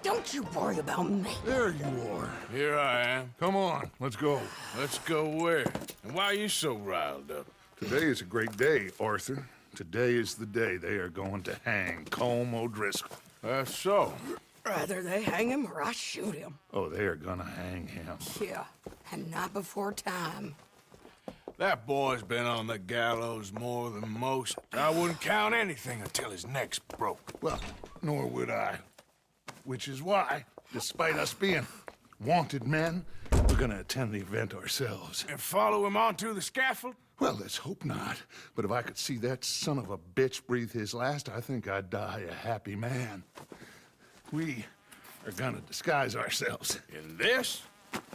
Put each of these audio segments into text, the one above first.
Don't you worry about me. There you are. Here I am. Come on, let's go. Let's go where? And why are you so riled up? Today is a great day, Arthur. Today is the day they are going to hang Colm O'Driscoll. That's so. Rather they hang him or I shoot him. Oh, they are gonna hang him. Yeah, and not before time. That boy's been on the gallows more than most. I wouldn't count anything until his neck's broke. Well, nor would I. Which is why, despite us being wanted men, we're gonna attend the event ourselves. And follow him onto the scaffold? Well, let's hope not. But if I could see that son of a bitch breathe his last, I think I'd die a happy man. We are gonna disguise ourselves In this?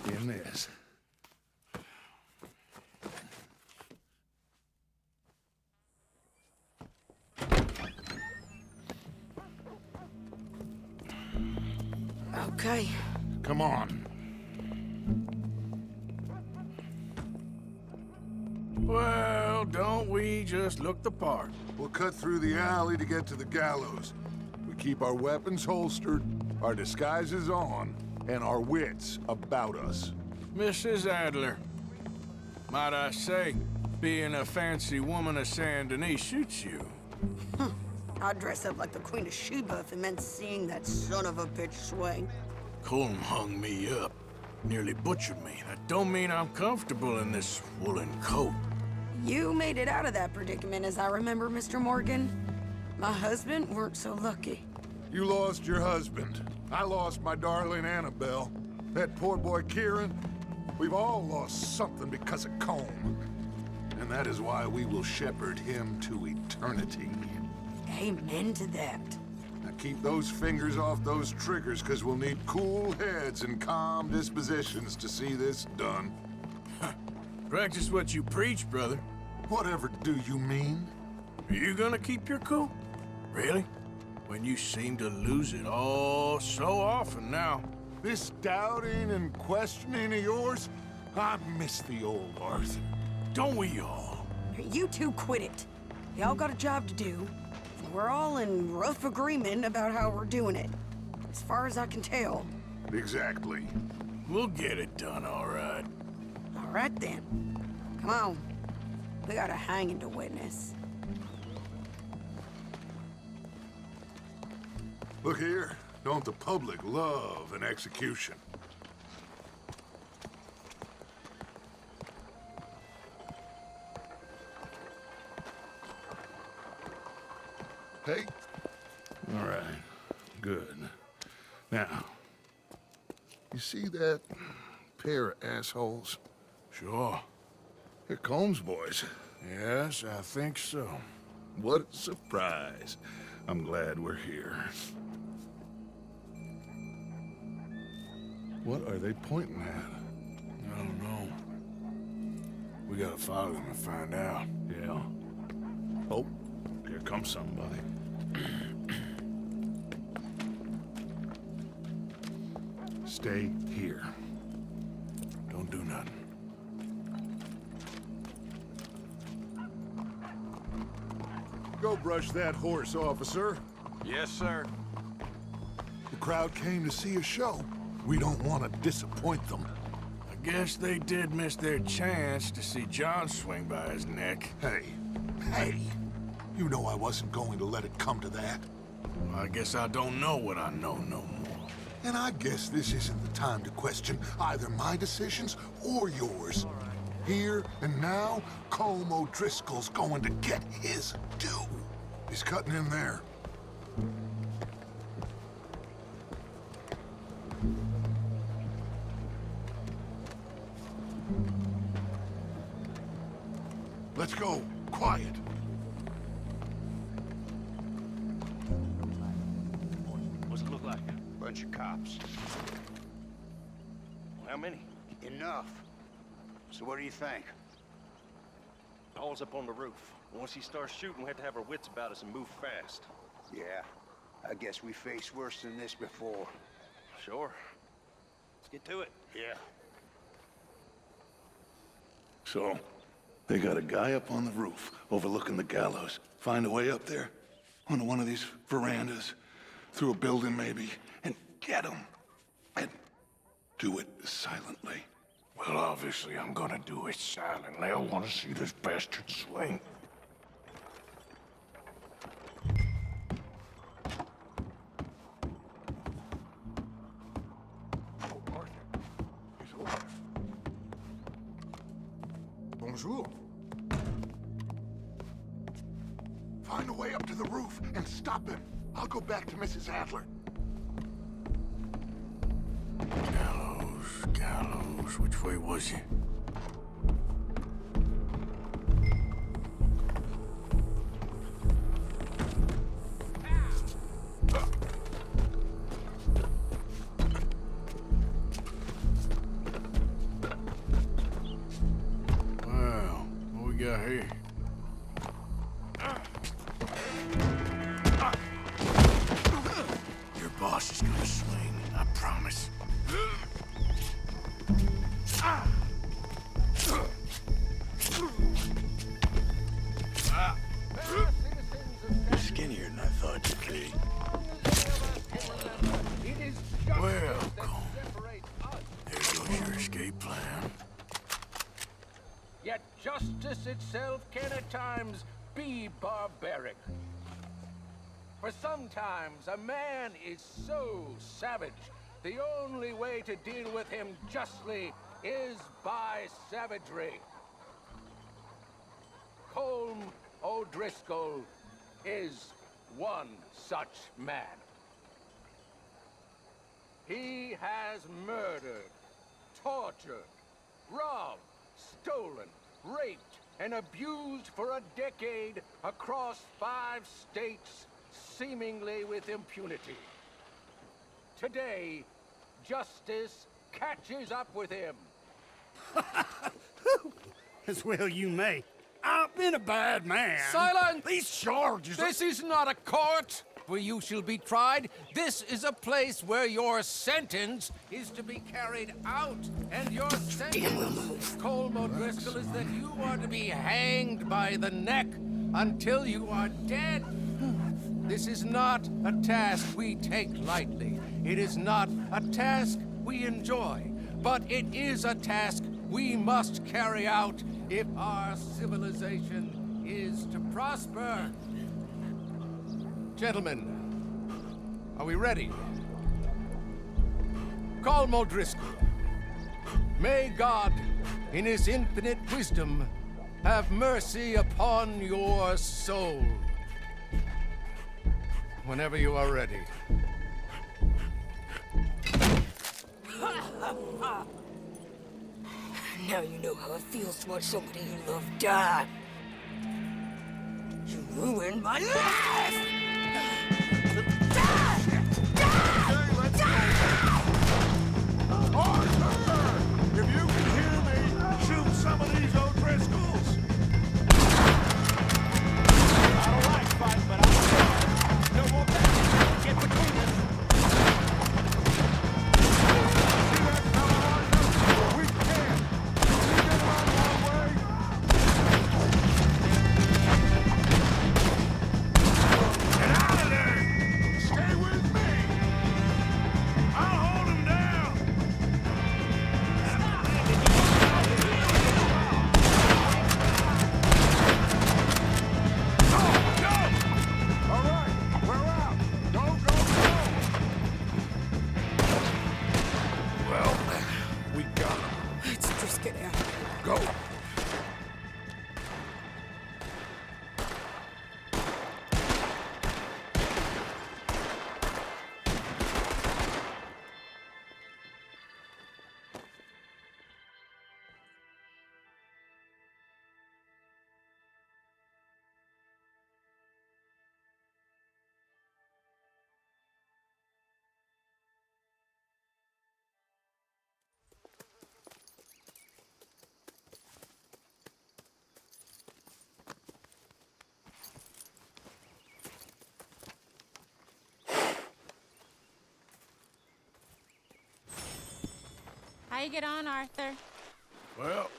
in this. Okay. Come on. Well, don't we just look the part? We'll cut through the alley to get to the gallows. We keep our weapons holstered, our disguises on, and our wits about us. Mrs. Adler, might I say, being a fancy woman of Saint Denis shoots you. I'd dress up like the Queen of Sheba if it meant seeing that son of a bitch swing. Colm hung me up, nearly butchered me. That don't mean I'm comfortable in this woolen coat. You made it out of that predicament, as I remember, Mr. Morgan. My husband weren't so lucky. You lost your husband. I lost my darling Annabelle. That poor boy Kieran. We've all lost something because of Colm. And that is why we will shepherd him to eternity. Amen to that. Now keep those fingers off those triggers, because we'll need cool heads and calm dispositions to see this done. Practice what you preach, brother. Whatever do you mean? Are you gonna keep your cool? Really? When you seem to lose it all so often now. This doubting and questioning of yours? I miss the old Arthur. Don't we all? You two quit it. Y'all got a job to do. And we're all in rough agreement about how we're doing it. As far as I can tell. Exactly. We'll get it done, all right. All right then. Come on. We got a hanging to witness. Look here. Don't the public love an execution? Hey. All right. Good. Now, you see that pair of assholes? Sure. They're Colm's boys. Yes, I think so. What a surprise. I'm glad we're here. What are they pointing at? I don't know. We gotta follow them and find out. Yeah. Oh, here comes somebody. Stay here. Don't do nothing. Go brush that horse, officer. Yes, sir. The crowd came to see a show. We don't want to disappoint them. I guess they did miss their chance to see John swing by his neck. Hey, you know I wasn't going to let it come to that. Well, I guess I don't know what I know no more. And I guess this isn't the time to question either my decisions or yours. Here and now, Colm O'Driscoll's going to get his due. He's cutting in there. Let's go. Quiet. What's it look like? Bunch of cops. How many? Enough. So what do you think? All's up on the roof. Once he starts shooting, we have to have our wits about us and move fast. Yeah, I guess we faced worse than this before. Sure. Let's get to it. Yeah. So, they got a guy up on the roof overlooking the gallows. Find a way up there? Onto one of these verandas? Through a building, maybe? And get him. And do it silently. Well, obviously, I'm gonna do it silently. I want to see this bastard swing. Oh, Arthur. He's alive. Bonjour. Find a way up to the roof and stop him. I'll go back to Mrs. Adler. Gallows, which way was he? Well, what we got here? Your boss is gonna swing, I promise. You're skinnier than I thought you'd be. Well, there goes your escape plan. Yet justice itself can at times be barbaric. For sometimes a man is so savage, the only way to deal with him justly is by savagery. Colm O'Driscoll is one such man. He has murdered, tortured, robbed, stolen, raped, and abused for a decade across 5 states, seemingly with impunity. Today, justice catches up with him. As well you may. I've been a bad man. Silence! These charges This is not a court where you shall be tried. This is a place where your sentence is to be carried out. And your sentence, Colm O'Driscoll, is that you are to be hanged by the neck until you are dead. This is not a task we take lightly. It is not a task we enjoy. But it is a task we must carry out if our civilization is to prosper. Gentlemen, are we ready? Colm O'Driscoll, may God, in his infinite wisdom, have mercy upon your soul. Whenever you are ready. Now you know how it feels to watch somebody you love die. You ruined my life! Arthur! If you can hear me, shoot some of these O'Driscolls! I don't like fighting, but I'm no more back. Get between us. See that fella, Arthur? We can't! Can you get him out of our way? Get out of there! Stay with me! I'll hold him down! All right, we're out. Go, go, go. Well, we got him. Let's just get out. Go. How you get on, Arthur? Well,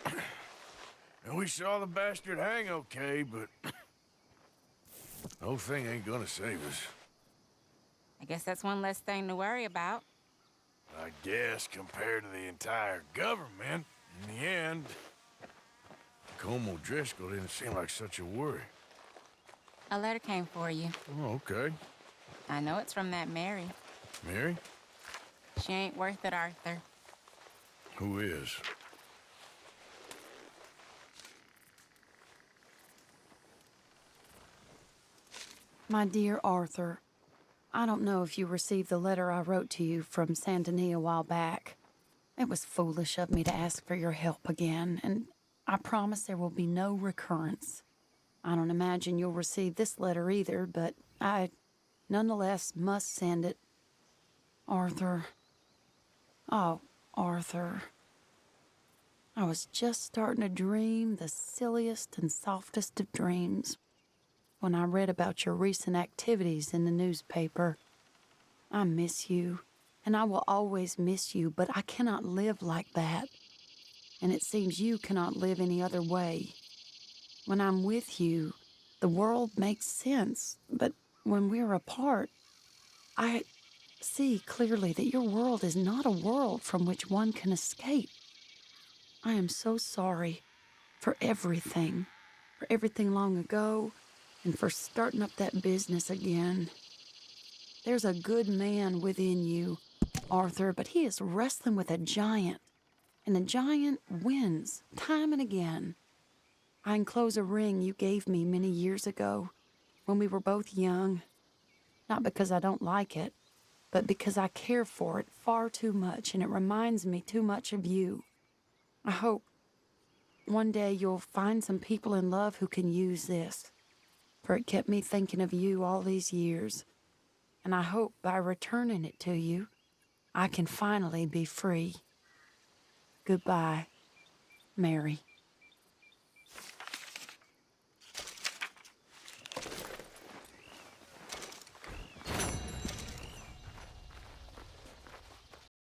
we saw the bastard hang okay, but the whole thing ain't gonna save us. I guess that's one less thing to worry about. I guess compared to the entire government, in the end, Colm O'Driscoll didn't seem like such a worry. A letter came for you. Oh, okay. I know it's from that Mary. Mary? She ain't worth it, Arthur. Who is? My dear Arthur, I don't know if you received the letter I wrote to you from Saint Denis a while back. It was foolish of me to ask for your help again, and I promise there will be no recurrence. I don't imagine you'll receive this letter either, but I nonetheless must send it. Arthur. Oh, Arthur. I was just starting to dream the silliest and softest of dreams when I read about your recent activities in the newspaper. I miss you, and I will always miss you, but I cannot live like that. And it seems you cannot live any other way. When I'm with you, the world makes sense, but when we're apart, I see clearly that your world is not a world from which one can escape. I am so sorry for everything long ago, and for starting up that business again. There's a good man within you, Arthur, but he is wrestling with a giant, and the giant wins time and again. I enclose a ring you gave me many years ago when we were both young, not because I don't like it, but because I care for it far too much and it reminds me too much of you. I hope one day you'll find some people in love who can use this, for it kept me thinking of you all these years, and I hope by returning it to you, I can finally be free. Goodbye, Mary.